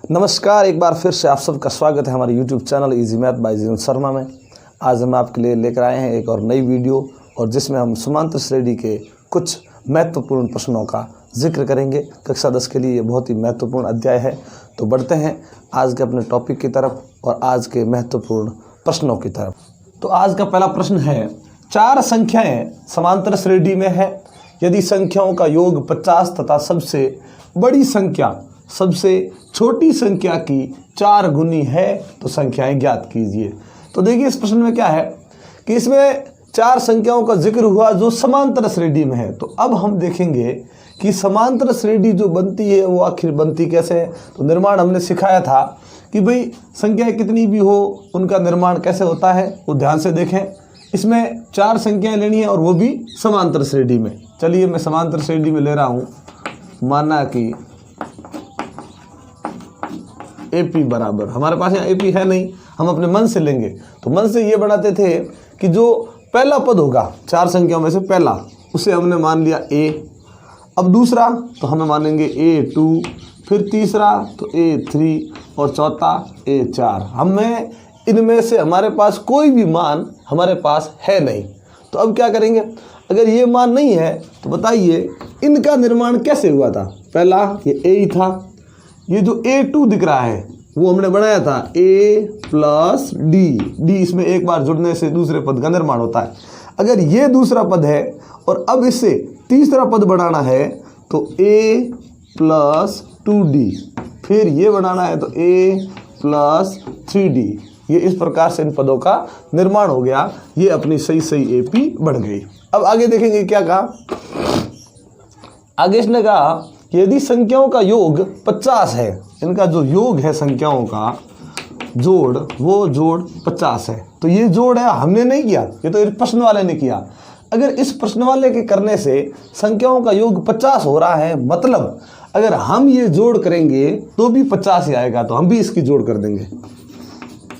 नमस्कार, एक बार फिर से आप सबका स्वागत है हमारे YouTube channel easy math bye जीवन शर्मा में। आज हम आपके लिए लेकर आए हैं एक और नई वीडियो और जिसमें हम समांतर श्रेणी के कुछ महत्वपूर्ण प्रश्नों का जिक्र करेंगे। कक्षा 10 के लिए ये बहुत ही महत्वपूर्ण अध्याय है। तो बढ़ते हैं आज के अपने टॉपिक की तरफ और आज के महत्वपूर्ण प्रश्नों की तरफ। तो आज का पहला प्रश्न है, 4 संख्याएँ समांतर श्रेणी में है। यदि संख्याओं का योग 50 तथा सबसे बड़ी संख्या सबसे छोटी संख्या की 4 गुनी है तो संख्याएं ज्ञात कीजिए। तो देखिए इस प्रश्न में क्या है कि इसमें 4 संख्याओं का जिक्र हुआ जो समांतर श्रेणी में है। तो अब हम देखेंगे कि समांतर श्रेणी जो बनती है वो आखिर बनती कैसे है। तो निर्माण हमने सिखाया था कि भाई संख्याएं कितनी भी हो उनका निर्माण कैसे होता है, वो ध्यान से देखें। इसमें 4 संख्याएं लेनी है और वो भी समांतर श्रेणी में। चलिए मैं समांतर श्रेणी में ले रहा हूँ। माना कि AP बराबर, हमारे पास यहाँ AP है नहीं, हम अपने मन से लेंगे। तो मन से ये बनाते थे कि जो पहला पद होगा 4 संख्याओं में से पहला, उसे हमने मान लिया A। अब दूसरा तो हमें मानेंगे A2, फिर तीसरा तो A3 और चौथा A4। हमें इनमें से हमारे पास कोई भी मान हमारे पास है नहीं। तो अब क्या करेंगे, अगर ये मान नहीं है तो बताइए इनका निर्माण कैसे हुआ था। पहला ये A ही था, ये जो A2 दिख रहा है वो हमने बनाया था A प्लस D। इसमें एक बार जुड़ने से दूसरे पद का निर्माण होता है। अगर ये दूसरा पद है और अब इससे तीसरा पद बनाना है तो A प्लस 2D, फिर ये बनाना है तो A प्लस 3D। ये इस प्रकार से इन पदों का निर्माण हो गया। ये अपनी सही AP बन गई। अब आगे देखेंगे क्या कहा। आगे इसने कहा यदि संख्याओं का योग 50 है, इनका जो योग है संख्याओं का जोड़, वो जोड़ 50 है। तो ये जोड़ है हमने नहीं किया, ये तो प्रश्न वाले ने किया। अगर इस प्रश्न वाले के करने से संख्याओं का योग 50 हो रहा है, मतलब अगर हम ये जोड़ करेंगे तो भी 50 ही आएगा। तो हम भी इसकी जोड़ कर देंगे।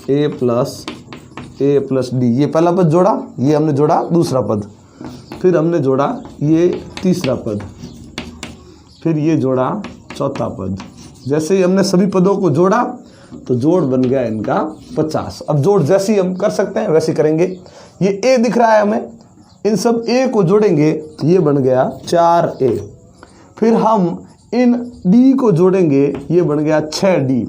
A प्लस D, ये पहला पद जोड़ा, ये हमने जोड़ा दूसरा पद, फिर हमने जोड़ा ये तीसरा पद, फिर ये जोड़ा चौथा पद। जैसे ही हमने सभी पदों को जोड़ा तो जोड़ बन गया इनका 50। अब जोड़ जैसे ही हम कर सकते हैं वैसे करेंगे। ये A दिख रहा है हमें, इन सब A को जोड़ेंगे तो ये बन गया 4A। फिर हम इन D को जोड़ेंगे, ये बन गया 6D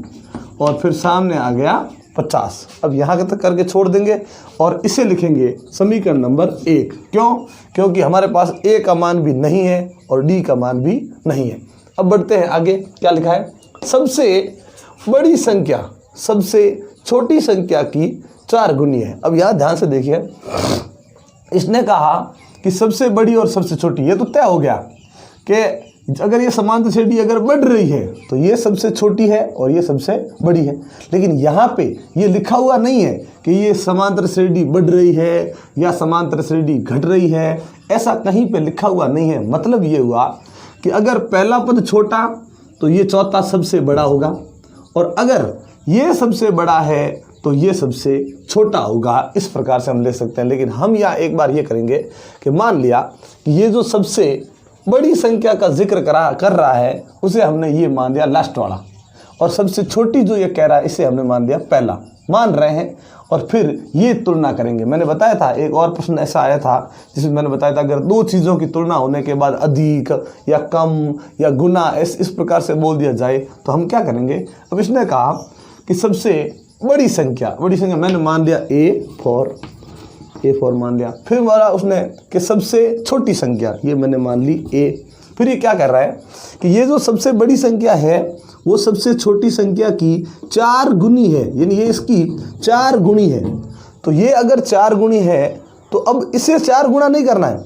और फिर सामने आ गया 50। अब यहाँ तक करके छोड़ देंगे और इसे लिखेंगे समीकरण नंबर 1। क्यों? क्योंकि हमारे पास A का मान भी नहीं है और D का मान भी नहीं है। अब बढ़ते हैं आगे। क्या लिखा है, सबसे बड़ी संख्या सबसे छोटी संख्या की 4 गुनी है। अब यहाँ ध्यान से देखिए, इसने कहा कि सबसे बड़ी और सबसे छोटी, ये तो तय हो गया कि अगर ये समांतर श्रेणी अगर बढ़ रही है तो ये सबसे छोटी है और ये सबसे बड़ी है। लेकिन यहाँ पे ये लिखा हुआ नहीं है कि ये समांतर श्रेणी बढ़ रही है या समांतर श्रेणी घट रही है, ऐसा कहीं पे लिखा हुआ नहीं है। मतलब ये हुआ कि अगर पहला पद छोटा तो ये चौथा सबसे बड़ा होगा और अगर ये सबसे बड़ा है तो ये सबसे छोटा होगा। इस प्रकार से हम ले सकते हैं। लेकिन हम यहाँ एक बार ये करेंगे कि मान लिया कि ये जो सबसे बड़ी संख्या का जिक्र कर रहा है उसे हमने ये मान लिया लास्ट वाला, और सबसे छोटी जो ये कह रहा है इसे हमने मान लिया पहला। मान रहे हैं और फिर ये तुलना करेंगे। मैंने बताया था एक और प्रश्न ऐसा आया था जिसमें मैंने बताया था अगर 2 चीज़ों की तुलना होने के बाद अधिक या कम या गुना इस प्रकार से बोल दिया जाए तो हम क्या करेंगे। अब इसने कहा कि सबसे बड़ी संख्या मैंने मान लिया A4 मान लिया। फिर बोला उसने कि सबसे छोटी संख्या, ये मैंने मान ली A। फिर ये क्या कर रहा है कि ये जो सबसे बड़ी संख्या है वो सबसे छोटी संख्या की 4 गुनी है, यानी ये इसकी 4 गुनी है। तो ये अगर 4 गुनी है तो अब इसे 4 गुना नहीं करना है,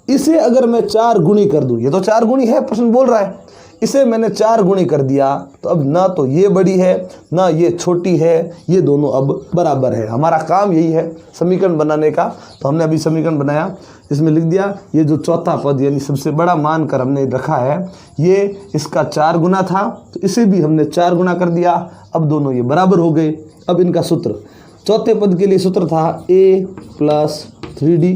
इसे अगर मैं 4 गुनी कर दूं, ये तो 4 गुनी है, प्रश्न बोल रहा है, इसे मैंने 4 गुनी कर दिया तो अब ना तो ये बड़ी है ना ये छोटी है, ये दोनों अब बराबर है। हमारा काम यही है समीकरण बनाने का। तो हमने अभी समीकरण बनाया, इसमें लिख दिया ये जो चौथा पद यानी सबसे बड़ा मान कर हमने रखा है ये इसका 4 गुना था, तो इसे भी हमने 4 गुना कर दिया। अब दोनों ये बराबर हो गए। अब इनका सूत्र, चौथे पद के लिए सूत्र था A प्लस 3D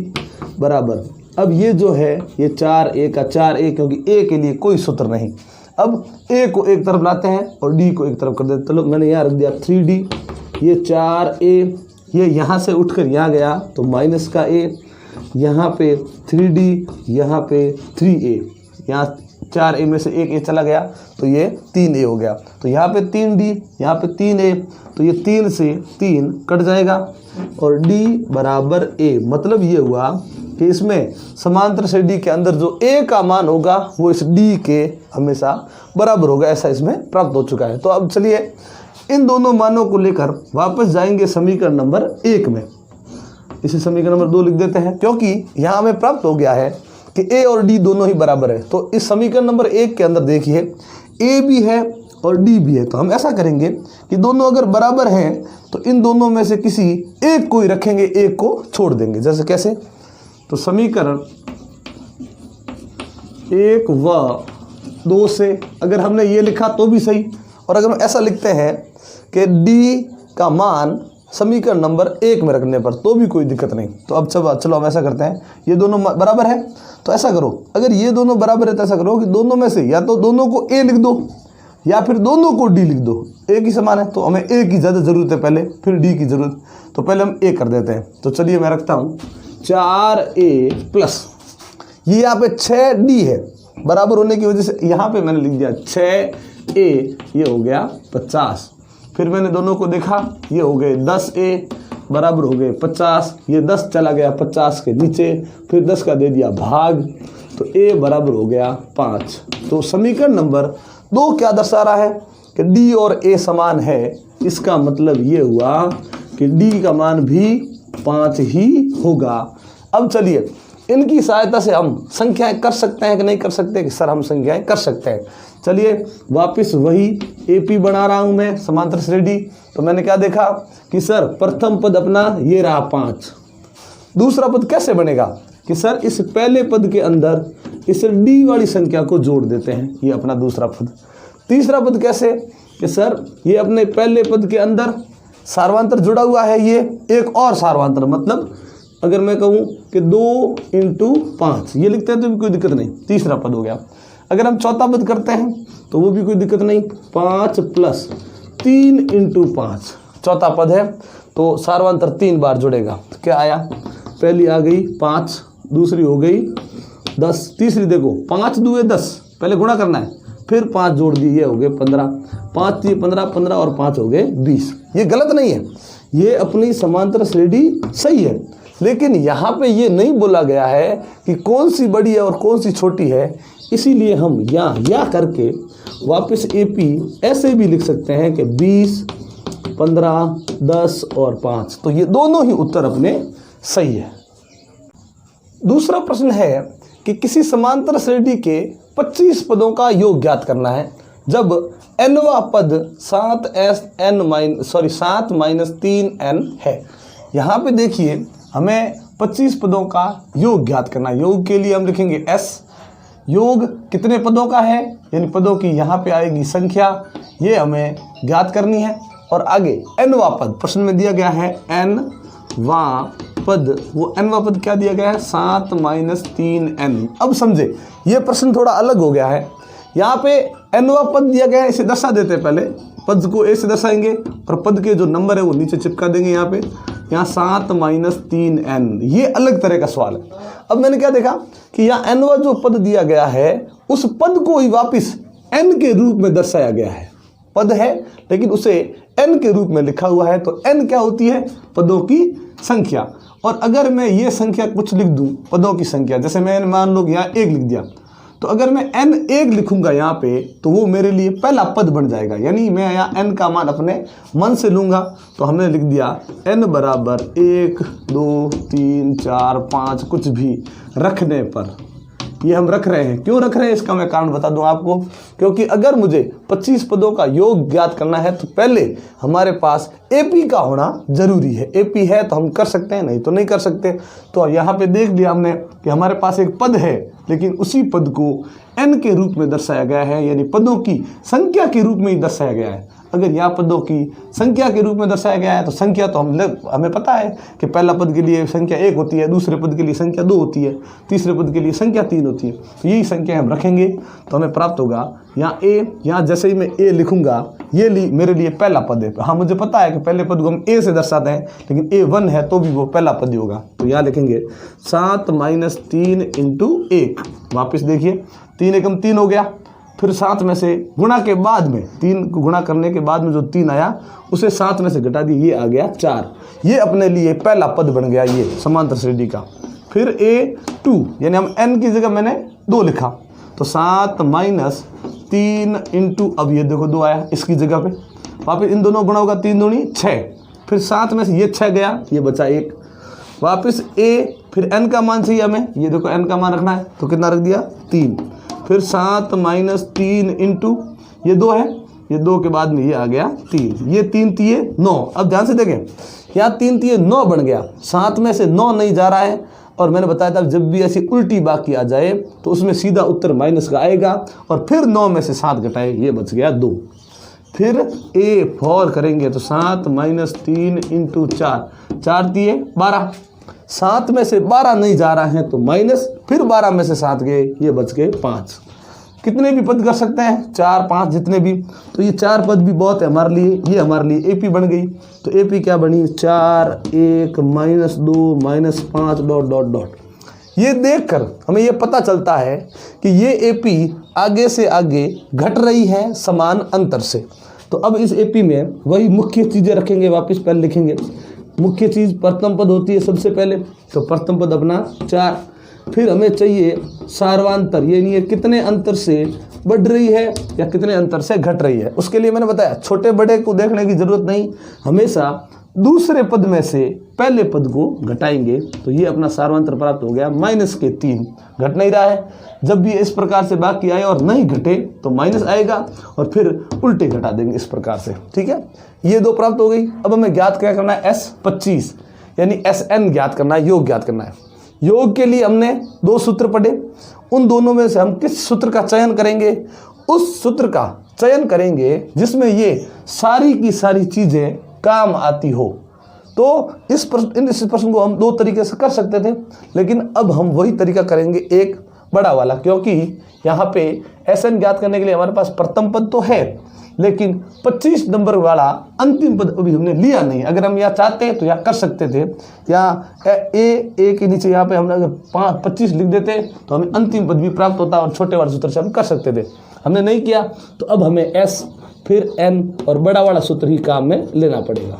बराबर। अब ये जो है ये 4A का 4A, क्योंकि A के लिए कोई सूत्र नहीं। अब ए को एक तरफ लाते हैं और डी को एक तरफ कर देते। चलो मैंने यहाँ रख दिया 3D, ये 4A, ये यहाँ से उठकर यहाँ गया तो माइनस का A, यहाँ पे 3D, यहाँ पे 3A, यहाँ 4A में से एक A चला गया तो ये 3A हो गया। तो यहाँ पे 3D, यहाँ पे 3A, तो ये 3 से 3 कट जाएगा और D बराबर A। मतलब ये हुआ कि इसमें समांतर से D के अंदर जो A का मान होगा वो इस D के हमेशा बराबर होगा, ऐसा इसमें प्राप्त हो चुका है। तो अब चलिए इन दोनों मानों को लेकर वापस जाएंगे समीकरण नंबर 1 में। इसे समीकरण नंबर 2 लिख देते हैं, क्योंकि यहाँ हमें प्राप्त हो गया है कि A और D दोनों ही बराबर है। तो इस समीकरण नंबर 1 के अंदर देखिए A भी है और D भी है। तो हम ऐसा करेंगे कि दोनों अगर बराबर हैं तो इन दोनों में से किसी एक को ही रखेंगे, एक को छोड़ देंगे। जैसे कैसे? तो समीकरण 1 व 2 से अगर हमने ये लिखा तो भी सही, और अगर हम ऐसा लिखते हैं कि D का मान समीकरण नंबर 1 में रखने पर तो भी कोई दिक्कत नहीं। तो अब चलो हम ऐसा करते हैं, ये दोनों बराबर है तो ऐसा करो, अगर ये दोनों बराबर है तो ऐसा करो कि दोनों में से या तो दोनों को A लिख दो या फिर दोनों को D लिख दो। A की समान है तो हमें A की ज़्यादा ज़रूरत है पहले, फिर D की ज़रूरत, तो पहले हम A कर देते हैं। तो चलिए मैं रखता हूँ 4A प्लस ये यहाँ पे 6D है, बराबर होने की वजह से यहाँ पे मैंने लिख दिया 6A, ये हो गया 50। फिर मैंने दोनों को देखा, ये हो गए 10A बराबर हो गए 50, ये 10 चला गया 50 के नीचे, फिर 10 का दे दिया भाग, तो A बराबर हो गया 5। तो समीकरण नंबर 2 क्या दर्शा रहा है कि D और A समान है। इसका मतलब ये हुआ कि D का मान भी 5 ही होगा। अब चलिए इनकी सहायता से हम संख्याएं कर सकते हैं कि नहीं कर सकते? कि सर हम संख्याएं कर सकते हैं। चलिए वापस वही AP बना रहा हूं मैं समांतर श्रेणी। तो मैंने क्या देखा कि सर प्रथम पद अपना ये रहा 5, दूसरा पद कैसे बनेगा कि सर इस पहले पद के अंदर इस D वाली संख्या को जोड़ देते हैं, ये अपना दूसरा पद। तीसरा पद कैसे कि सर ये अपने पहले पद के अंदर सार्वंतर जुड़ा हुआ है, ये एक और सार्वंतर, मतलब अगर मैं कहूँ कि 2 × 5 ये लिखते हैं तो भी कोई दिक्कत नहीं, तीसरा पद हो गया। अगर हम चौथा पद करते हैं तो वो भी कोई दिक्कत नहीं, 5 + 3 × 5 चौथा पद है तो सार्वंतर 3 बार जुड़ेगा। तो क्या आया? पहली आ गई 5, दूसरी हो गई 10, तीसरी देखो 5 दूए 10, पहले गुणा करना है, फिर 5 जोड़ दिए, ये हो गए 15, 5 दिए 15, 15 और 5 हो गए 20। ये गलत नहीं है, ये अपनी समांतर श्रेणी सही है, लेकिन यहाँ पे ये नहीं बोला गया है कि कौन सी बड़ी है और कौन सी छोटी है। इसीलिए हम यहाँ या करके वापस AP ऐसे भी लिख सकते हैं कि 20, 15, 10 और 5। तो ये दोनों ही उत्तर अपने सही है। दूसरा प्रश्न है कि किसी समांतर श्रेणी के 25 पदों का योग ज्ञात करना है जब nवां पद 7 - 3n है। यहाँ पे देखिए हमें 25 पदों का योग ज्ञात करना है। योग के लिए हम लिखेंगे S। योग कितने पदों का है, यानी पदों की यहाँ पे आएगी संख्या, ये हमें ज्ञात करनी है। और आगे nवां पद प्रश्न में दिया गया है, nवां पद, वो nवां पद क्या दिया गया है? 7 - 3n। अब समझे ये प्रश्न थोड़ा अलग हो गया है। यहाँ पे nवां पद दिया गया है, इसे दर्शा देते हैं, पहले पद को A से दर्शाएंगे और पद के जो नंबर है वो नीचे चिपका देंगे। यहाँ पे यहाँ 7 - 3n, ये अलग तरह का सवाल है। अब मैंने क्या देखा कि यहाँ nवां जो पद दिया गया है उस पद को ही वापस n के रूप में दर्शाया गया है। पद है लेकिन उसे n के रूप में लिखा हुआ है। तो n क्या होती है? पदों की संख्या। और अगर मैं ये संख्या कुछ लिख दूं, पदों की संख्या, जैसे मैं मान लो यहाँ 1 लिख दिया, तो अगर मैं n1 लिखूंगा यहाँ पे तो वो मेरे लिए पहला पद बन जाएगा। यानी मैं यहाँ n का मान अपने मन से लूँगा। तो हमने लिख दिया n बराबर 1, 2, 3, 4, 5 कुछ भी रखने पर, ये हम रख रहे हैं। क्यों रख रहे हैं इसका मैं कारण बता दूं आपको, क्योंकि अगर मुझे 25 पदों का योग ज्ञात करना है तो पहले हमारे पास AP का होना जरूरी है। AP है तो हम कर सकते हैं, नहीं तो नहीं कर सकते। तो यहाँ पे देख लिया हमने कि हमारे पास एक पद है लेकिन उसी पद को n के रूप में दर्शाया गया है, यानी पदों की संख्या के रूप में ही दर्शाया गया है। अगर यहाँ पदों की संख्या के रूप में दर्शाया गया है तो संख्या तो हमें पता है कि पहला पद के लिए संख्या 1 होती है, दूसरे पद के लिए संख्या 2 होती है, तीसरे पद के लिए संख्या 3 होती है। तो यही संख्या हम रखेंगे तो हमें प्राप्त होगा यहाँ ए, यहाँ जैसे ही मैं ए लिखूंगा ये मेरे लिए पहला पद है। हाँ मुझे पता है कि पहले पद को हम ए से दर्शाते हैं, लेकिन ए 1 है तो भी वो पहला पद ही होगा। तो यहाँ लिखेंगे 7 - 3 × 1। वापस देखिए 3 एकम 3 हो गया, फिर 7 में से गुणा के बाद में 3 को गुणा करने के बाद में जो 3 आया उसे 7 में से घटा दी, ये आ गया 4। ये अपने लिए पहला पद बन गया ये समांतर श्रेणी का। फिर A2 यानी हम n की जगह मैंने 2 लिखा तो 7 - 3 × अब ये देखो 2 आया इसकी जगह पे, वापस इन दोनों गुणा होगा 3 दूनी 6, फिर 7 में से ये 6 गया, ये बचा 1, वापस A, फिर n का मान चाहिए हमें, ये देखो n का मान रखना है तो कितना रख दिया 3, फिर 7 - 3 × ये 2 है, ये 2 के बाद में ये आ गया 3, ये 3 तिये 9। अब ध्यान से देखें यहाँ 3 तिये 9 बन गया, 7 में से 9 नहीं जा रहा है, और मैंने बताया था जब भी ऐसी उल्टी बाकी आ जाए तो उसमें सीधा उत्तर माइनस का आएगा, और फिर 9 में से 7 घटाए, ये बच गया 2। फिर A4 करेंगे तो 7 - 3 × 4, 4 तिये 12, 7 में से 12 नहीं जा रहा है तो माइनस, फिर 12 में से 7 गए, ये बच गए 5। कितने भी पद कर सकते हैं 4 5 जितने भी, तो ये 4 पद भी बहुत है हमारे लिए, ये हमारे लिए AP बन गई। तो AP क्या बनी 4 1 -2 -5 ... ये देखकर हमें ये पता चलता है कि ये AP आगे से आगे घट रही है समान अंतर से। तो अब इस AP में वही मुख्य चीज़ें रखेंगे, वापस पहले लिखेंगे मुख्य चीज़ प्रथम पद होती है सबसे पहले, तो प्रथम पद अपना 4, फिर हमें चाहिए सार्वांतर, ये नहीं है कितने अंतर से बढ़ रही है या कितने अंतर से घट रही है। उसके लिए मैंने बताया छोटे बड़े को देखने की जरूरत नहीं, हमेशा दूसरे पद में से पहले पद को घटाएंगे, तो ये अपना सार्वांतर प्राप्त हो गया -3, घट नहीं रहा है। जब भी इस प्रकार से बाकी आए और नहीं घटे तो माइनस आएगा, और फिर उल्टे घटा देंगे इस प्रकार से, ठीक है। ये 2 प्राप्त हो गई। अब हमें ज्ञात क्या करना है S25 यानी SN ज्ञात करना है, योग ज्ञात करना है। योग के लिए हमने 2 सूत्र पढ़े, उन दोनों में से हम किस सूत्र का चयन करेंगे, उस सूत्र का चयन करेंगे जिसमें ये सारी की सारी चीज़ें काम आती हो। तो इस प्रश्न को हम 2 तरीके से कर सकते थे, लेकिन अब हम वही तरीका करेंगे एक बड़ा वाला, क्योंकि यहाँ पे SN ज्ञात करने के लिए हमारे पास प्रथम पद तो है, लेकिन 25 नंबर वाला अंतिम पद अभी हमने लिया नहीं। अगर हम यहाँ चाहते तो यहाँ कर सकते थे, यहाँ ए के नीचे यहाँ पे हमने अगर 25 लिख देते तो हमें अंतिम पद भी प्राप्त होता और छोटे वाले सूत्र से हम कर सकते थे, हमने नहीं किया। तो अब हमें S फिर N और बड़ा वाला सूत्र ही काम में लेना पड़ेगा।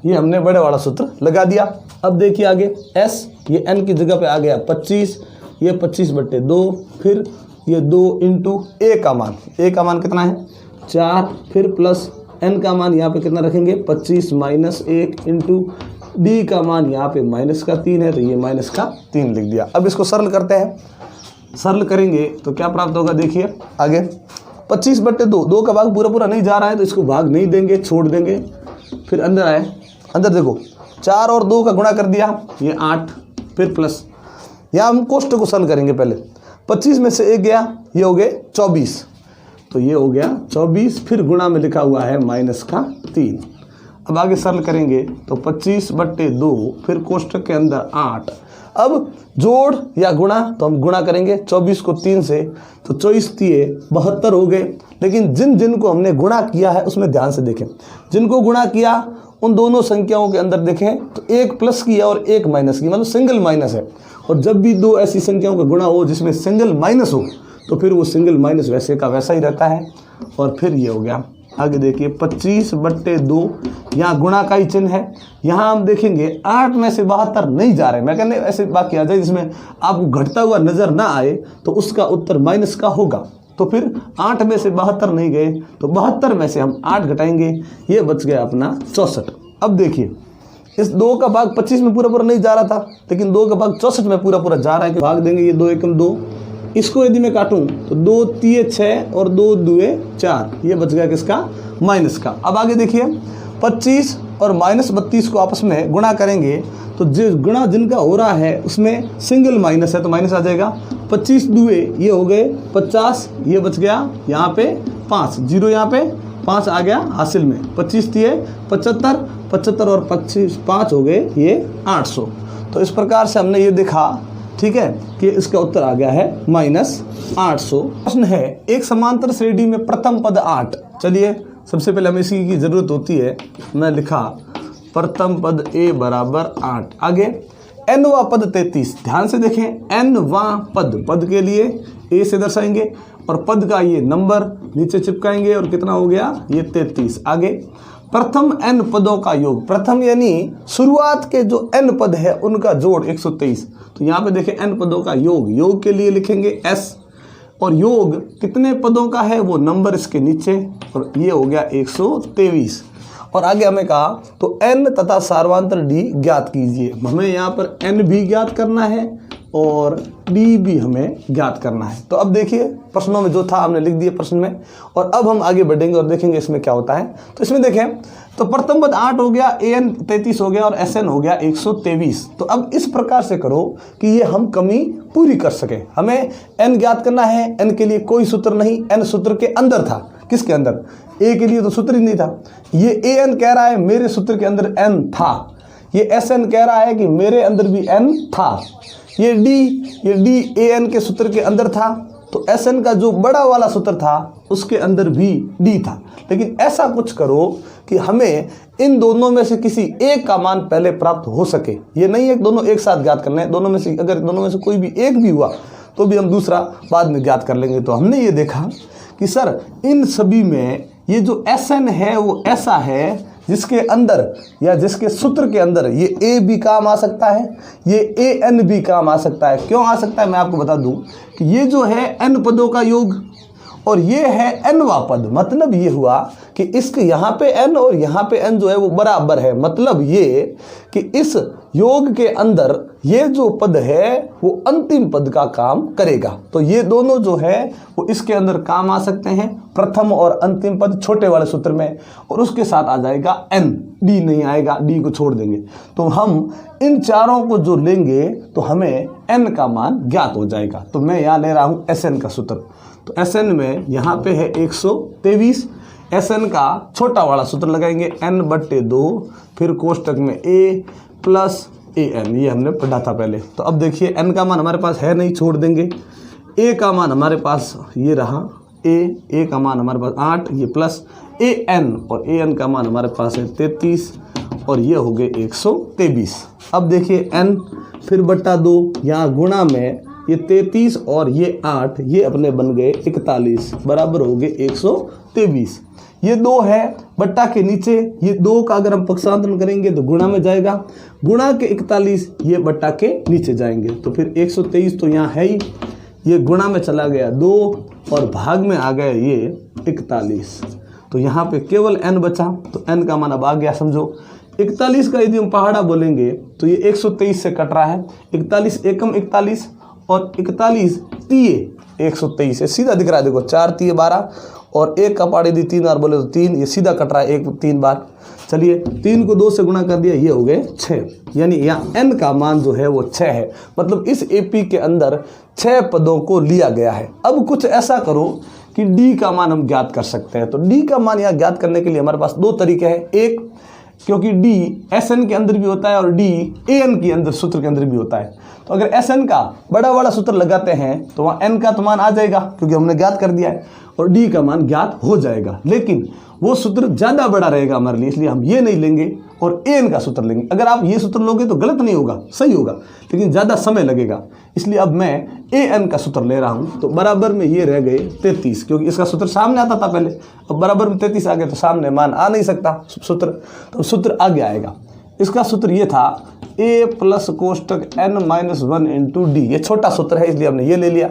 ये हमने बड़े वाला सूत्र लगा दिया। अब देखिए आगे S, ये N की जगह पे आ गया 25, ये 25/2, फिर ये 2 × A का मान, A का मान कितना है 4, फिर प्लस N का मान यहाँ पे कितना रखेंगे 25 - 1 × D का मान यहाँ पे -3 है, तो ये -3 लिख दिया। अब इसको सरल करते हैं, सरल करेंगे तो क्या प्राप्त होगा देखिए आगे 25/2, 2 का भाग पूरा नहीं जा रहा है तो इसको भाग नहीं देंगे, छोड़ देंगे। फिर अंदर आए, अंदर देखो 4 और 2 का गुणा कर दिया, ये 8, फिर प्लस यहाँ हम कोष्ठ को सरल करेंगे। पहले 25 में से 1 गया, ये हो गए 24, तो ये हो गया 24, फिर गुणा में लिखा हुआ है -3। अब आगे सरल करेंगे तो 25/2, फिर कोष्ठक के अंदर 8। अब जोड़ या गुणा तो हम गुणा करेंगे 24 को 3 से, तो 24 तिये 72 हो गए। लेकिन जिन को हमने गुणा किया है उसमें ध्यान से देखें, जिनको गुणा किया उन दोनों संख्याओं के अंदर देखें तो 1 प्लस की है और 1 माइनस की, मतलब सिंगल माइनस है। और जब भी 2 ऐसी संख्याओं का गुणा हो जिसमें सिंगल माइनस हो तो फिर वो सिंगल माइनस वैसे का वैसा ही रहता है। और फिर ये हो गया, आगे देखिए 25/2, यहाँ गुणा का ही चिन्ह है। यहाँ हम देखेंगे 8 में से 72 नहीं जा रहे, मैं कहने ऐसे बाकी आ जाए जिसमें आपको घटता हुआ नजर ना आए तो उसका उत्तर माइनस का होगा। तो फिर 8 में से 72 नहीं गए तो 72 में से हम 8 घटाएंगे, ये बच गया अपना 64। अब देखिए इस 2 का भाग 25 में पूरा नहीं जा रहा था, लेकिन 2 का भाग 64 में पूरा जा रहा है, कि भाग देंगे ये 2 एकम 2, इसको यदि मैं काटूं तो 2 तिये 6 और 2 दुए 4, ये बच गया किसका माइनस का। अब आगे देखिए 25 और -32 को आपस में गुणा करेंगे तो जो गुणा जिनका हो रहा है उसमें सिंगल माइनस है तो माइनस आ जाएगा। 25 दुए ये हो गए 50, ये बच गया यहाँ पे 5, 0 यहाँ पे 5 आ गया हासिल में। 25 दिए 75, 75 और 25 5 हो गए ये 800। तो इस प्रकार से हमने ये देखा, ठीक है, कि इसका उत्तर आ गया है -800। प्रश्न है एक समांतर श्रेणी में प्रथम पद 8। चलिए सबसे पहले हमें इसी की जरूरत होती है। मैं लिखा प्रथम पद a बराबर 8। आगे nवा पद 33। ध्यान से देखें, nवा पद, पद के लिए a से दर्शाएंगे और पद का ये नंबर नीचे चिपकाएंगे और कितना हो गया ये 33। आगे प्रथम n पदों का योग, प्रथम यानी शुरुआत के जो n पद है उनका जोड़ 123। तो यहाँ पे देखें n पदों का योग, योग के लिए लिखेंगे s और योग कितने पदों का है वो नंबर इसके नीचे और ये हो गया 123। और आगे हमें कहा तो n तथा सार्वंतर d ज्ञात कीजिए। हमें यहाँ पर n भी ज्ञात करना है और d भी हमें ज्ञात करना है। तो अब देखिए प्रश्नों में जो था हमने लिख दिया प्रश्न में, और अब हम आगे बढ़ेंगे और देखेंगे इसमें क्या होता है। तो इसमें देखें तो प्रथम पद 8 हो गया, an 33 हो गया और sn हो गया 123। तो अब इस प्रकार से करो कि ये हम कमी पूरी कर सके। हमें n ज्ञात करना है, n के लिए कोई सूत्र नहीं, n सूत्र के अंदर था। किसके अंदर? a के लिए तो सूत्र ही नहीं था। ये an कह रहा है मेरे सूत्र के अंदर n था, ये sn कह रहा है कि मेरे अंदर भी n था, ये d an के सूत्र के अंदर था, तो sn का जो बड़ा वाला सूत्र था उसके अंदर भी d था। लेकिन ऐसा कुछ करो कि हमें इन दोनों में से किसी एक का मान पहले प्राप्त हो सके। ये नहीं है कि दोनों एक साथ ज्ञात करना है, दोनों में से अगर दोनों में से कोई भी एक भी हुआ तो भी हम दूसरा बाद में ज्ञात कर लेंगे। तो हमने ये देखा कि सर इन सभी में ये जो sn है वो ऐसा है जिसके अंदर या जिसके सूत्र के अंदर ये a भी काम आ सकता है, ये an भी काम आ सकता है। क्यों आ सकता है मैं आपको बता दूं कि ये जो है n पदों का योग और ये है nवा पद। मतलब ये हुआ कि इसके यहाँ पे n और यहाँ पे n जो है वो बराबर है। मतलब ये कि इस योग के अंदर ये जो पद है वो अंतिम पद का काम करेगा। तो ये दोनों जो है वो इसके अंदर काम आ सकते हैं, प्रथम और अंतिम पद छोटे वाले सूत्र में, और उसके साथ आ जाएगा n, d नहीं आएगा, d को छोड़ देंगे। तो हम इन चारों को जो लेंगे तो हमें n का मान ज्ञात हो जाएगा। तो मैं यहाँ ले रहा हूँ sn का सूत्र। तो sn में यहाँ पे है 123, sn का छोटा वाला सूत्र लगाएंगे n/2, फिर कोष्टक में a प्लस an, ये हमने पढ़ा था पहले। तो अब देखिए n का मान हमारे पास है नहीं, छोड़ देंगे। a का मान हमारे पास ये रहा, a का मान हमारे पास 8, ये प्लस an और an का मान हमारे पास है 33 और ये हो गए 123। अब देखिए n फिर बट्टा 2, यहाँ गुणा में ये 33 और ये 8, ये अपने बन गए 41 बराबर हो गए 123। ये 2 है बट्टा के नीचे, ये 2 का अगर हम पक्षांतरण करेंगे तो गुणा में जाएगा, गुणा के 41 ये बट्टा के नीचे जाएंगे। तो फिर 123 तो यहाँ है ही, ये गुणा में चला गया 2 और भाग में आ गया ये 41। तो यहाँ पे केवल n बचा। तो n का मान अब आ गया, समझो 41 का यदि हम पहाड़ा बोलेंगे तो ये 123 से कट रहा है। 41 एकम 41 और 41 तिये 123 है, सीधा दिख रहा है। देखो 4 तिये 12 और 1 का पहाड़ी यदि 3 बार बोले तो 3, ये सीधा कट रहा है 1 3 बार। चलिए 3 को 2 से गुणा कर दिया, ये हो गए 6, यानी यहाँ n का मान जो है वो 6 है। मतलब इस AP के अंदर 6 पदों को लिया गया है। अब कुछ ऐसा करो कि d का मान हम ज्ञात कर सकते हैं। तो d का मान यहाँ ज्ञात करने के लिए हमारे पास 2 तरीके हैं। एक, क्योंकि d sn के अंदर भी होता है और d an के अंदर सूत्र के अंदर भी होता है। तो अगर sn का बड़ा वाला सूत्र लगाते हैं तो वहाँ n का तो मान आ जाएगा क्योंकि हमने ज्ञात कर दिया है, और d का मान ज्ञात हो जाएगा। लेकिन वो सूत्र ज़्यादा बड़ा रहेगा हमारे लिए, इसलिए हम ये नहीं लेंगे और an का सूत्र लेंगे। अगर आप ये सूत्र लोगे तो गलत नहीं होगा, सही होगा, लेकिन ज़्यादा समय लगेगा। इसलिए अब मैं an का सूत्र ले रहा हूँ। तो बराबर में ये रह गए 33, क्योंकि इसका सूत्र सामने आता था पहले, अब बराबर में 33 आ गए तो सामने मान आ नहीं सकता सूत्र, तो सूत्र आगे आएगा। इसका सूत्र ये था a प्लस कोष्टक n-1 इंटू डी। ये छोटा सूत्र है इसलिए हमने ये ले लिया।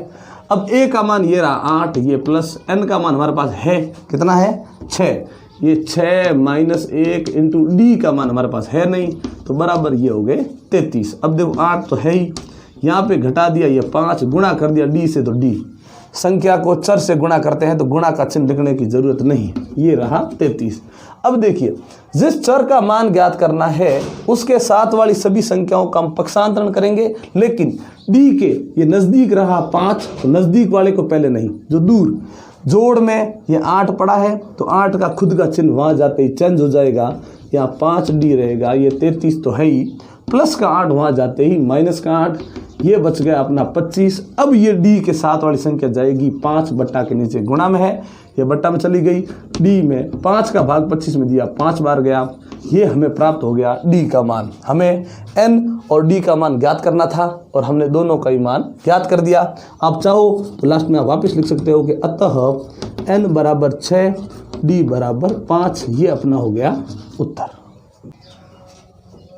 अब a का मान ये रहा 8, ये प्लस n का मान हमारे पास है कितना है 6, ये 6 माइनस 1 इंटू डी का मान हमारे पास है नहीं, तो बराबर ये हो गए 33। अब देखो 8 तो है ही, यहाँ पे घटा दिया ये 5, गुणा कर दिया d से तो d, संख्या को चर से गुणा करते हैं तो गुणा का चिन्ह लिखने की जरूरत नहीं, ये रहा 33। अब देखिए, जिस चर का मान ज्ञात करना है उसके साथ वाली सभी संख्याओं का हम पक्षांतरण करेंगे, लेकिन डी के ये नज़दीक रहा 5, तो नज़दीक वाले को पहले नहीं, जो दूर। जोड़ में ये 8 पड़ा है तो 8 का खुद का चिन्ह वहाँ जाते ही चेंज हो जाएगा, यहाँ 5D रहेगा, ये 33 तो है ही, प्लस का 8 वहाँ जाते ही माइनस का 8, ये बच गया अपना 25। अब ये डी के साथ वाली संख्या जाएगी 5 बट्टा के नीचे गुणा में है, ये बट्टा में चली गई, डी में 5 का भाग 25 में दिया 5 बार गया, ये हमें प्राप्त हो गया डी का मान। हमें एन और डी का मान ज्ञात करना था और हमने दोनों का ही मान ज्ञात कर दिया। आप चाहो तो लास्ट में आप वापस लिख सकते हो कि अतः एन बराबर 6, डी बराबर 5, ये अपना हो गया उत्तर।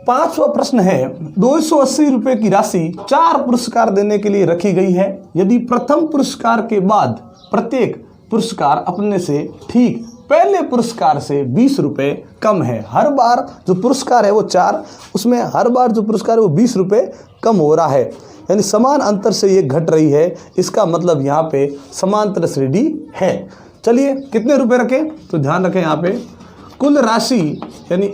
5वां प्रश्न है, 280 रुपये की राशि 4 पुरस्कार देने के लिए रखी गई है। यदि प्रथम पुरस्कार के बाद प्रत्येक पुरस्कार अपने से ठीक पहले पुरस्कार से 20 रुपये कम है, हर बार जो पुरस्कार है वो 4, उसमें हर बार जो पुरस्कार है वो 20 रुपये कम हो रहा है, यानी समान अंतर से ये घट रही है, इसका मतलब यहाँ पे समांतर श्रेणी है। चलिए कितने रुपए रखें, तो ध्यान रखें यहाँ पे कुल राशि यानी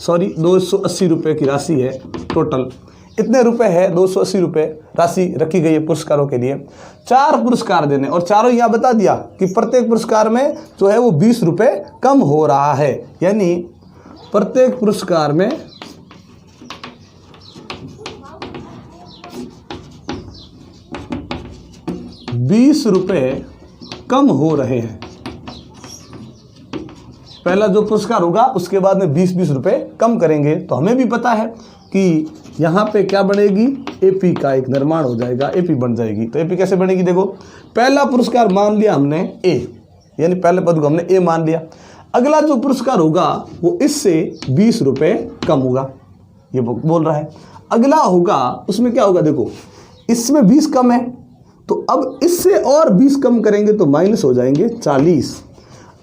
280 रुपये की राशि है टोटल। इतने रुपए है, 280 रुपये राशि रखी गई है पुरस्कारों के लिए, 4 पुरस्कार देने, और चारों यहाँ बता दिया कि प्रत्येक पुरस्कार में जो है वो 20 रुपये कम हो रहा है, यानी प्रत्येक पुरस्कार में 20 रुपये कम हो रहे हैं। पहला जो पुरस्कार होगा उसके बाद में 20-20 रुपये कम करेंगे, तो हमें भी पता है कि यहाँ पे क्या बनेगी, एपी का एक निर्माण हो जाएगा, एपी बन जाएगी। तो एपी कैसे बनेगी, देखो पहला पुरस्कार मान लिया हमने ए, यानी पहले पद को हमने ए मान लिया। अगला जो पुरस्कार होगा वो इससे 20 रुपये कम होगा, ये बोल रहा है। अगला होगा उसमें क्या होगा, देखो इसमें 20 कम है तो अब इससे और 20 कम करेंगे तो माइनस हो जाएंगे 40।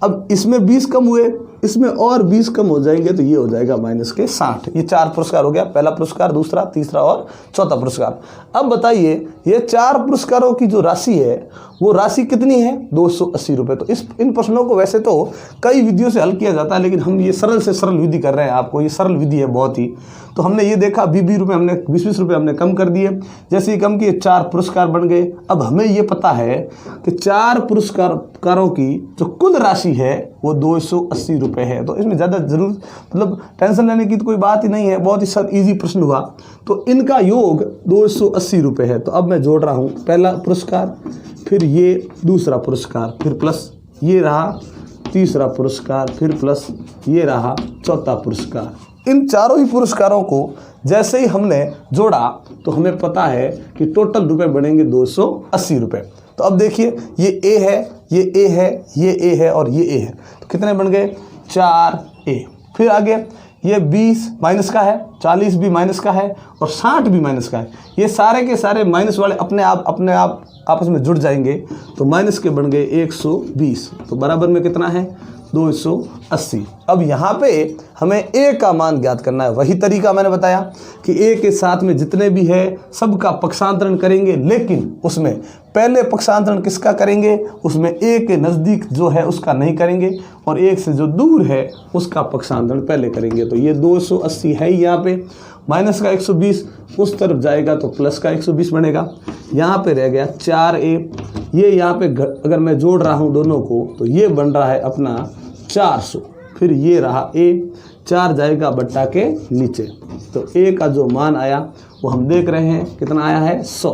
अब इसमें 20 कम हुए, इसमें और 20 कम हो जाएंगे तो ये हो जाएगा माइनस के 60। ये 4 पुरस्कार हो गया, पहला पुरस्कार, दूसरा, तीसरा और चौथा पुरस्कार। अब बताइए ये 4 पुरस्कारों की जो राशि है वो राशि कितनी है, 280 रुपये। तो इन प्रश्नों को वैसे तो कई विधियों से हल किया जाता है, लेकिन हम ये सरल से सरल विधि कर रहे हैं आपको, ये सरल विधि है बहुत ही। तो हमने ये देखा 20 रुपये हमने 20 रुपये हमने कम कर दिए, जैसे ही कम किए 4 पुरस्कार बन गए। अब हमें ये पता है कि 4 पुरस्कारों की जो कुल राशि है वो 280 रुपये है, तो इसमें ज़्यादा जरूर मतलब टेंशन लेने की तो कोई बात ही नहीं है, बहुत ही सब ईजी प्रश्न हुआ। तो इनका योग 280 रुपये है। तो अब मैं जोड़ रहा हूँ, पहला पुरस्कार, फिर ये दूसरा पुरस्कार, फिर प्लस ये रहा तीसरा पुरस्कार, फिर प्लस ये रहा चौथा पुरस्कार। इन चारों ही पुरस्कारों को जैसे ही हमने जोड़ा तो हमें पता है कि टोटल रुपए बनेंगे 280 रुपये। तो अब देखिए ये ए है, ये ए है, ये ए है और ये ए है, तो कितने बन गए, 4A। फिर आगे ये 20 माइनस का है, 40 भी माइनस का है और 60 भी माइनस का है। ये सारे के सारे माइनस वाले अपने आप आपस में जुड़ जाएंगे, तो माइनस के बन गए 120, तो बराबर में कितना है, 280। अब यहाँ पे हमें ए का मान ज्ञात करना है। वही तरीका मैंने बताया कि ए के साथ में जितने भी है सबका पक्षांतरण करेंगे, लेकिन उसमें पहले पक्षांतरण किसका करेंगे, उसमें ए के नज़दीक जो है उसका नहीं करेंगे और एक से जो दूर है उसका पक्षांतरण पहले करेंगे। तो ये 280 है ही, यहाँ पे माइनस का 120 उस तरफ जाएगा तो प्लस का 120 बनेगा। यहाँ पे रह गया 4A, ये यहाँ पे अगर मैं जोड़ रहा हूँ दोनों को तो ये बन रहा है अपना 400। फिर ये रहा A, 4 जाएगा बट्टा के नीचे, तो A का जो मान आया वो हम देख रहे हैं कितना आया है, 100।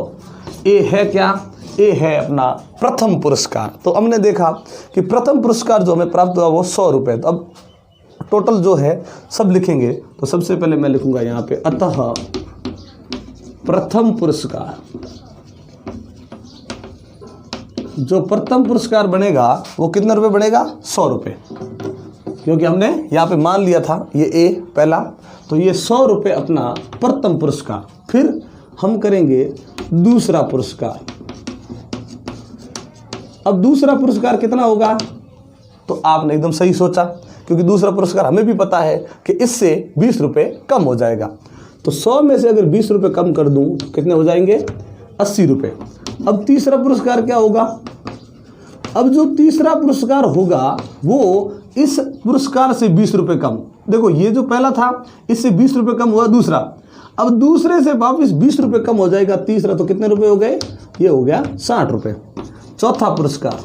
A है क्या, A है अपना प्रथम पुरस्कार। तो हमने देखा कि प्रथम पुरस्कार जो हमें प्राप्त हुआ वो 100 रुपये। तो अब टोटल जो है सब लिखेंगे, तो सबसे पहले मैं लिखूंगा यहाँ पे अतः प्रथम पुरस्कार, जो प्रथम पुरस्कार बनेगा वो कितने रुपए बनेगा, 100 रुपये, क्योंकि हमने यहाँ पे मान लिया था ये ए पहला, तो ये 100 रुपये अपना प्रथम पुरस्कार। फिर हम करेंगे दूसरा पुरस्कार। अब दूसरा पुरस्कार कितना होगा, तो आपने एकदम सही सोचा, क्योंकि दूसरा पुरस्कार हमें भी पता है कि इससे 20 रुपये कम हो जाएगा। तो 100 में से अगर 20 रुपये कम कर दूं तो कितने हो जाएंगे, 80 रुपये। अब तीसरा पुरस्कार क्या होगा? अब जो तीसरा पुरस्कार होगा वो इस पुरस्कार से 20 रुपये कम। देखो ये जो पहला था इससे 20 रुपये कम हुआ दूसरा, अब दूसरे से वापस 20 रुपये कम हो जाएगा तीसरा, तो कितने रुपए हो गए? ये हो गया 60 रुपये। चौथा पुरस्कार,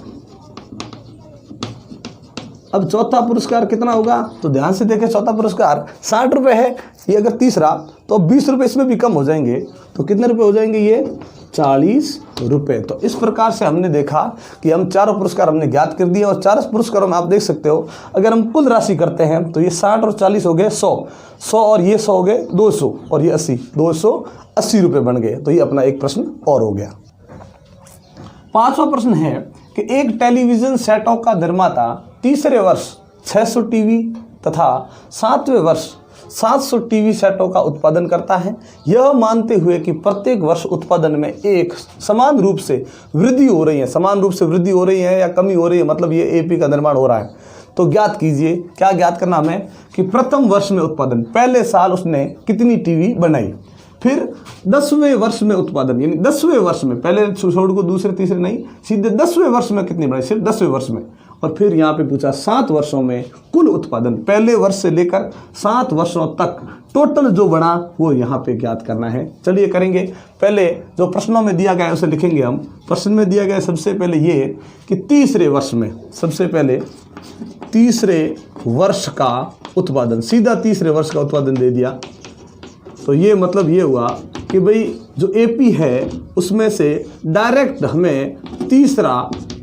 अब चौथा पुरस्कार कितना होगा? तो ध्यान से देखें, चौथा पुरस्कार 60 रुपये है, ये अगर तीसरा तो 20 रुपये इसमें भी कम हो जाएंगे, तो कितने रुपए हो जाएंगे? ये 40 रुपये। तो इस प्रकार से हमने देखा कि हम चारों पुरस्कार हमने ज्ञात कर दिए, और चारों पुरस्कारों में आप देख सकते हो अगर हम कुल राशि करते हैं तो ये 60 और 40 हो गए 100 और ये 100 हो गए 200 और ये 80, 280 रुपये बन गए। तो ये अपना एक प्रश्न और हो गया। पांचवा प्रश्न है कि एक टेलीविजन सेटों का निर्माता तीसरे वर्ष 600 टीवी तथा 7वें वर्ष 700 टीवी सेटों का उत्पादन करता है, यह मानते हुए कि प्रत्येक वर्ष उत्पादन में एक समान रूप से वृद्धि हो रही है, समान रूप से वृद्धि हो रही है या कमी हो रही है, मतलब ये एपी का निर्माण हो रहा है। तो ज्ञात कीजिए, क्या ज्ञात करना हमें कि प्रथम वर्ष में उत्पादन, पहले साल उसने कितनी टीवी बनाई, फिर 10वें वर्ष में उत्पादन, यानी 10वें वर्ष में, पहले छोड़ को दूसरे तीसरे नहीं, सीधे 10वें वर्ष में कितनी बनाई, सिर्फ 10वें वर्ष में। और फिर यहाँ पे पूछा 7 वर्षों में कुल उत्पादन, पहले वर्ष से लेकर 7 वर्षों तक टोटल जो बना वो यहाँ पे ज्ञात करना है। चलिए करेंगे। पहले जो प्रश्नों में दिया गया है उसे लिखेंगे हम। प्रश्न में दिया गया सबसे पहले ये कि तीसरे वर्ष में, सबसे पहले तीसरे वर्ष का उत्पादन, सीधा तीसरे वर्ष का उत्पादन दे दिया। तो ये मतलब ये हुआ कि भाई जो एपी है उसमें से डायरेक्ट हमें तीसरा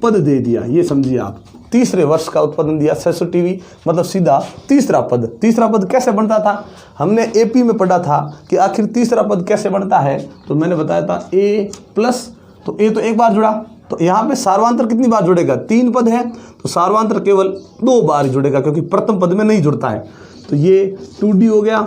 पद दे दिया, ये समझिए आप। तीसरे वर्ष का उत्पादन दिया 600 टीवी, मतलब सीधा तीसरा पद। तीसरा पद कैसे बनता था? हमने एपी में पढ़ा था कि आखिर तीसरा पद कैसे बनता है, तो मैंने बताया था ए प्लस, तो ए तो एक बार जुड़ा, तो यहाँ पे सार्वांतर कितनी बार जुड़ेगा? 3 पद है तो सार्वांतर केवल 2 बार जुड़ेगा, क्योंकि प्रथम पद में नहीं जुड़ता है। तो ये 2D हो गया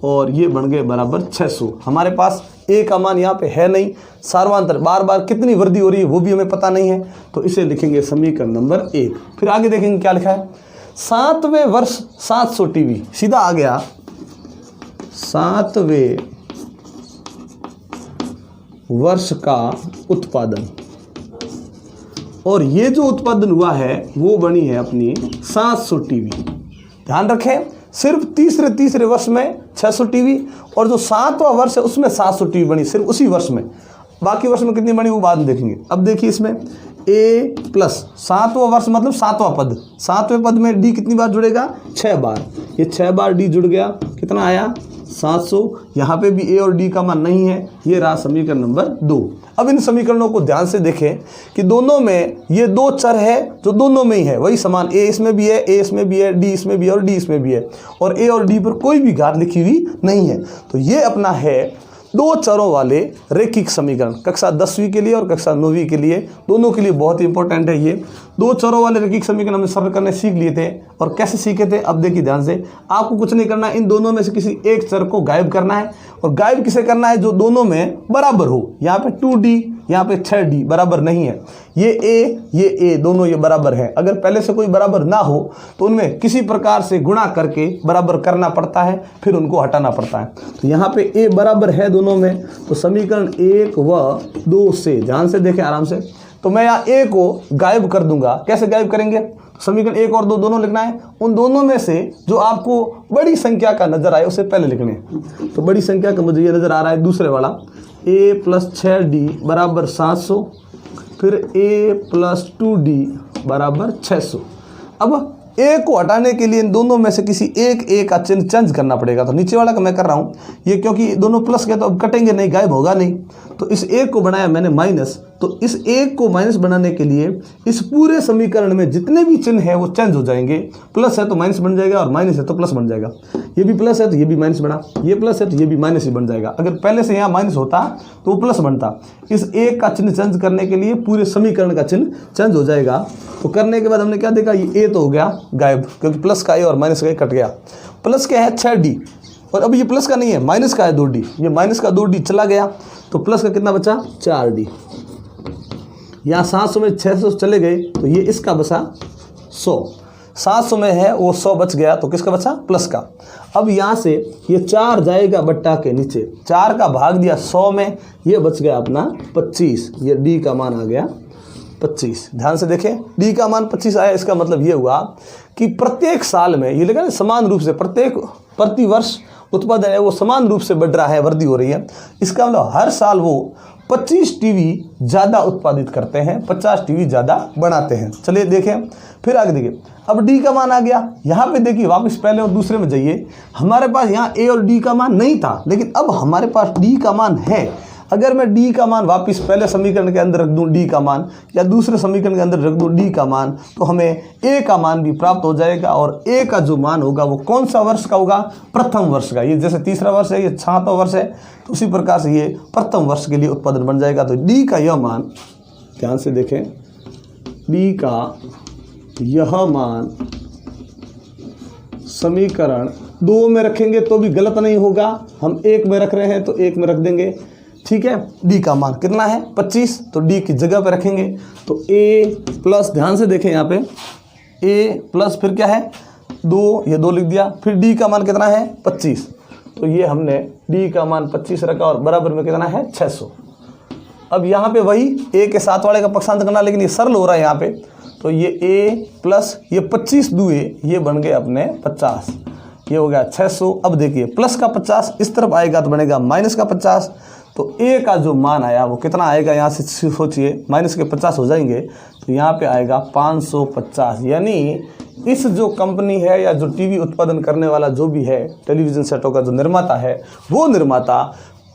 और ये बन गए बराबर 600। हमारे पास ए का मान यहाँ पे है नहीं, सार्वांतर बार बार कितनी वृद्धि हो रही है वो भी हमें पता नहीं है, तो इसे लिखेंगे समीकरण नंबर 1। फिर आगे देखेंगे क्या लिखा है। 7वें वर्ष 700 टीवी, सीधा आ गया 7वें वर्ष का उत्पादन, और ये जो उत्पादन हुआ है वो बनी है अपनी 700 टीवी। ध्यान रखें, सिर्फ तीसरे वर्ष में 600 टीवी, और जो 7वां वर्ष है उसमें 700 टीवी बनी, सिर्फ उसी वर्ष में। बाकी वर्ष में कितनी बनी वो बाद में देखेंगे। अब देखिए इसमें ए प्लस 7वां वर्ष मतलब 7वां पद, 7वें पद में डी कितनी बार जुड़ेगा? 6 बार। ये 6 बार डी जुड़ गया, कितना आया? 700। यहाँ पे भी ए और डी का मान नहीं है, ये रहा समीकरण नंबर 2। अब इन समीकरणों को ध्यान से देखें कि दोनों में ये 2 चर है जो दोनों में ही है, वही समान। ए इसमें भी है, ए इसमें भी है, डी इसमें भी है और डी इसमें भी है, और ए और डी पर कोई भी घात लिखी हुई नहीं है। तो ये अपना है 2 चरों वाले रैखिक समीकरण। कक्षा 10वीं के लिए और कक्षा 9वीं के लिए, दोनों के लिए बहुत इंपॉर्टेंट है ये। 2 चरों वाले रैखिक समीकरण हमने सरल करने सीख लिए थे, और कैसे सीखे थे अब देखिए ध्यान से। आपको कुछ नहीं करना है, इन दोनों में से किसी एक चर को गायब करना है, और गायब किसे करना है? जो दोनों में बराबर हो। यहाँ पे 2D, यहाँ पे 6D बराबर नहीं है। ये ए दोनों ये बराबर है। अगर पहले से कोई बराबर ना हो तो उनमें किसी प्रकार से गुणा करके बराबर करना पड़ता है, फिर उनको हटाना पड़ता है। तो यहाँ पे ए बराबर है दोनों में, तो समीकरण 1 व 2 से, ध्यान से देखें आराम से, तो मैं यहाँ ए को गायब कर दूंगा। कैसे गायब करेंगे? समीकरण 1 और 2 दोनों लिखना है। उन दोनों में से जो आपको बड़ी संख्या का नजर आए उसे पहले लिखने हैं। तो बड़ी संख्या का मुझे ये नजर आ रहा है दूसरे वाला, a प्लस 6d बराबर 700, फिर a प्लस 2d बराबर 600। अब ए को हटाने के लिए इन दोनों में से किसी एक ए का चिन्ह चेंज करना पड़ेगा। तो नीचे वाला का मैं कर रहा हूँ ये, क्योंकि दोनों प्लस के तो अब कटेंगे नहीं, गायब होगा नहीं। तो इस एक को बनाया मैंने माइनस, तो इस एक को माइनस बनाने के लिए इस पूरे समीकरण में जितने भी चिन्ह है वो चेंज हो जाएंगे। प्लस है तो माइनस बन जाएगा, और माइनस है तो प्लस बन जाएगा। ये भी प्लस है तो ये भी माइनस बना, ये प्लस है तो ये भी माइनस ही बन जाएगा। अगर पहले से यहाँ माइनस होता तो वो प्लस बनता। इस एक का चिन्ह चेंज करने के लिए पूरे समीकरण का चिन्ह चेंज हो जाएगा। तो करने के बाद हमने क्या देखा, ये ए तो हो गया गायब, क्योंकि प्लस का ए और माइनस का ए कट गया। प्लस क्या है 6d, और अब ये प्लस का नहीं है, माइनस का है 2d। ये माइनस का 2d चला गया, तो प्लस का कितना बचा 4d। यहाँ 700 में 600 चले गए, तो ये इसका बचा 100। 700 में है वो 100 बच गया, तो किसका बचा? प्लस का। अब यहाँ से ये 4 जाएगा बट्टा के नीचे, 4 का भाग दिया 100 में, ये बच गया अपना 25, ये डी का मान आ गया 25। ध्यान से देखें, डी का मान 25 आया, इसका मतलब ये हुआ कि प्रत्येक साल में ये लगा समान रूप से प्रति वर्ष उत्पादन है वो समान रूप से बढ़ रहा है, वृद्धि हो रही है। इसका मतलब हर साल वो 25 टीवी ज़्यादा उत्पादित करते हैं, 50 टीवी ज़्यादा बनाते हैं। चलिए देखें, फिर आगे देखिए, अब डी का मान आ गया। यहाँ पे देखिए वापस पहले और दूसरे में जाइए, हमारे पास यहाँ ए और डी का मान नहीं था, लेकिन अब हमारे पास डी का मान है। अगर मैं डी का मान वापस पहले समीकरण के अंदर रख दूं डी का मान, या दूसरे समीकरण के अंदर रख दूं डी का मान, तो हमें ए का मान भी प्राप्त हो जाएगा। और ए का जो मान होगा वो कौन सा वर्ष का होगा? प्रथम वर्ष का। ये जैसे तीसरा वर्ष है, ये 6वां वर्ष है, तो उसी प्रकार से ये प्रथम वर्ष के लिए उत्पादन बन जाएगा। तो डी का यह मान, ध्यान से देखें, डी का यह मान समीकरण 2 में रखेंगे तो भी गलत नहीं होगा। हम 1 में रख रहे हैं तो 1 में रख देंगे, ठीक है। डी का मान कितना है? 25, तो डी की जगह पे रखेंगे तो ए प्लस, ध्यान से देखें यहाँ पे ए प्लस फिर क्या है 2, ये 2 लिख दिया, फिर डी का मान कितना है 25, तो ये हमने डी का मान 25 रखा और बराबर में कितना है 600। अब यहाँ पे वही ए के साथ वाले का पक्षांतर करना, लेकिन ये सरल हो रहा है यहाँ पे, तो ये ए प्लस ये 25 दुए ये बन गए अपने 50, ये हो गया 600। अब देखिए प्लस का 50 इस तरफ आएगा तो बनेगा माइनस का 50, तो ए का जो मान आया वो कितना आएगा? यहाँ से सोचिए, माइनस के 50 हो जाएंगे तो यहाँ पे आएगा 550। यानी इस जो कंपनी है या जो टीवी उत्पादन करने वाला जो भी है, टेलीविज़न सेटों का जो निर्माता है, वो निर्माता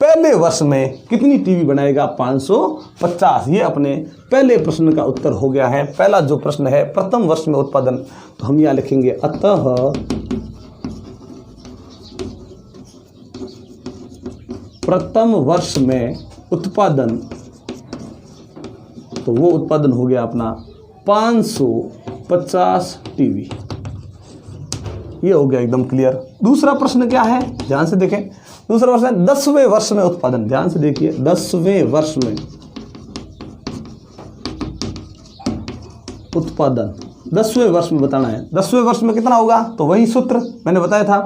पहले वर्ष में कितनी टीवी बनाएगा? 550। ये अपने पहले प्रश्न का उत्तर हो गया है। पहला जो प्रश्न है प्रथम वर्ष में उत्पादन, तो हम यहाँ लिखेंगे अतः प्रथम वर्ष में उत्पादन, तो वो उत्पादन हो गया अपना 550 टीवी। ये हो गया एकदम क्लियर। दूसरा प्रश्न क्या है? ध्यान से देखें, दूसरा वर्ष है 10वें वर्ष में उत्पादन। ध्यान से देखिए, 10वें वर्ष में उत्पादन 10वें वर्ष में बताना है। 10वें वर्ष में कितना होगा? तो वही सूत्र मैंने बताया था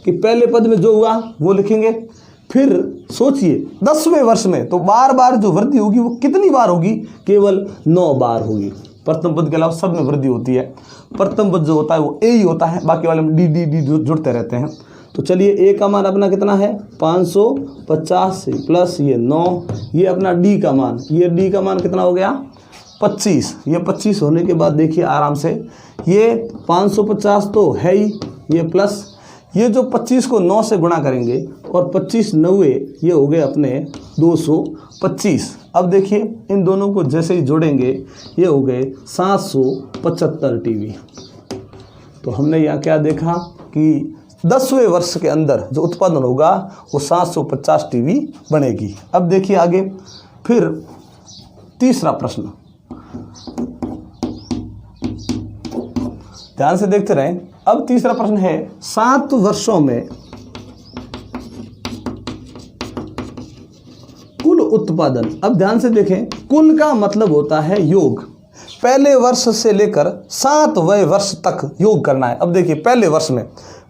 कि पहले पद में जो हुआ वो लिखेंगे। फिर सोचिए 10वें वर्ष में तो बार बार जो वृद्धि होगी वो कितनी बार होगी? केवल 9 बार होगी। प्रथम पद के अलावा सब में वृद्धि होती है, प्रथम पद जो होता है वो ए ही होता है, बाकी वाले में डी डी डी जुड़ते रहते हैं। तो चलिए ए का मान अपना कितना है? 550 प्लस ये 9, ये अपना डी का मान, ये डी का मान कितना हो गया? 25। ये 25 होने के बाद देखिए आराम से, ये 550 तो है ही, ये प्लस ये जो 25 को 9 से गुणा करेंगे और 25 9 ये हो गए अपने 225। अब देखिए इन दोनों को जैसे ही जोड़ेंगे ये हो गए 775 टीवी। तो हमने यहाँ क्या देखा कि 10वें वर्ष के अंदर जो उत्पादन होगा वो 750 टीवी बनेगी। अब देखिए आगे, फिर तीसरा प्रश्न, ध्यान से देखते रहें। अब तीसरा प्रश्न है 7 वर्षों में कुल उत्पादन। अब ध्यान से देखें, कुल का मतलब होता है योग। पहले वर्ष से लेकर 7वें वर्ष तक योग करना है। अब देखिए पहले वर्ष में,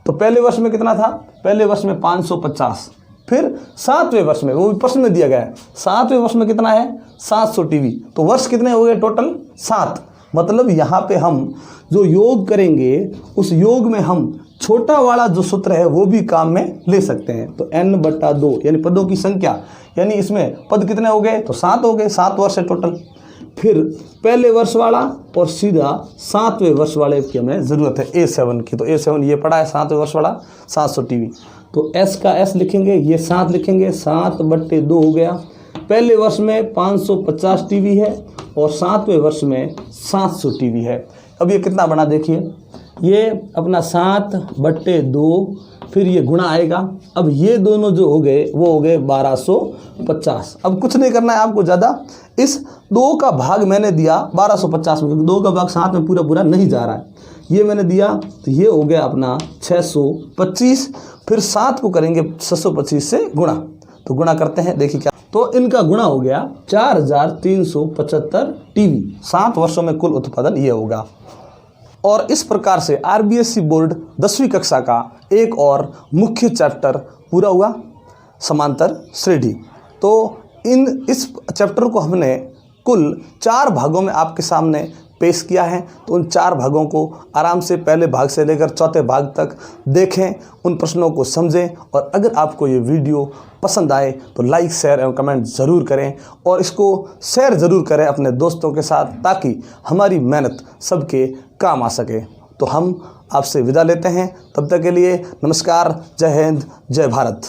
तो पहले वर्ष में कितना था? पहले वर्ष में 550। फिर 7वें वर्ष में, वो भी प्रश्न में दिया गया है, 7वें वर्ष में कितना है? 700 टीवी। तो वर्ष कितने हो गए टोटल? 7। मतलब यहाँ पे हम जो योग करेंगे उस योग में हम छोटा वाला जो सूत्र है वो भी काम में ले सकते हैं। तो n/2 यानी पदों की संख्या, यानी इसमें पद कितने हो गए? तो 7 हो गए, 7 वर्ष है टोटल। फिर पहले वर्ष वाला और सीधा 7वें वर्ष वाले की हमें ज़रूरत है A7 की। तो A7 ये पड़ा है 7वें वर्ष वाला 700 टीवी। तो S का S लिखेंगे, ये 7 लिखेंगे, 7/2 हो गया। पहले वर्ष में 550 टीवी है और 7वें वर्ष में 700 टीवी है। अब ये कितना बना देखिए, ये अपना 7/2, फिर ये गुणा आएगा। अब ये दोनों जो हो गए वो हो गए 1250। अब कुछ नहीं करना है आपको ज़्यादा, इस 2 का भाग मैंने दिया 1250 में, क्योंकि 2 का भाग 7 में पूरा नहीं जा रहा है, ये मैंने दिया। तो ये हो गया अपना 625। फिर 7 को करेंगे 625 से गुणा, तो गुणा करते हैं, देखिए क्या, तो इनका गुणा हो गया 4375 टीवी। 7 वर्षों में कुल उत्पादन ये होगा। और इस प्रकार से आरबीएससी बोर्ड 10वीं कक्षा का एक और मुख्य चैप्टर पूरा हुआ, समांतर श्रेणी। तो इस चैप्टर को हमने कुल 4 भागों में आपके सामने पेश किया है। तो उन 4 भागों को आराम से पहले भाग से लेकर चौथे भाग तक देखें, उन प्रश्नों को समझें, और अगर आपको ये वीडियो पसंद आए तो लाइक, शेयर एवं कमेंट ज़रूर करें, और इसको शेयर ज़रूर करें अपने दोस्तों के साथ, ताकि हमारी मेहनत सबके काम आ सके। तो हम आपसे विदा लेते हैं, तब तक के लिए नमस्कार, जय हिंद, जय भारत।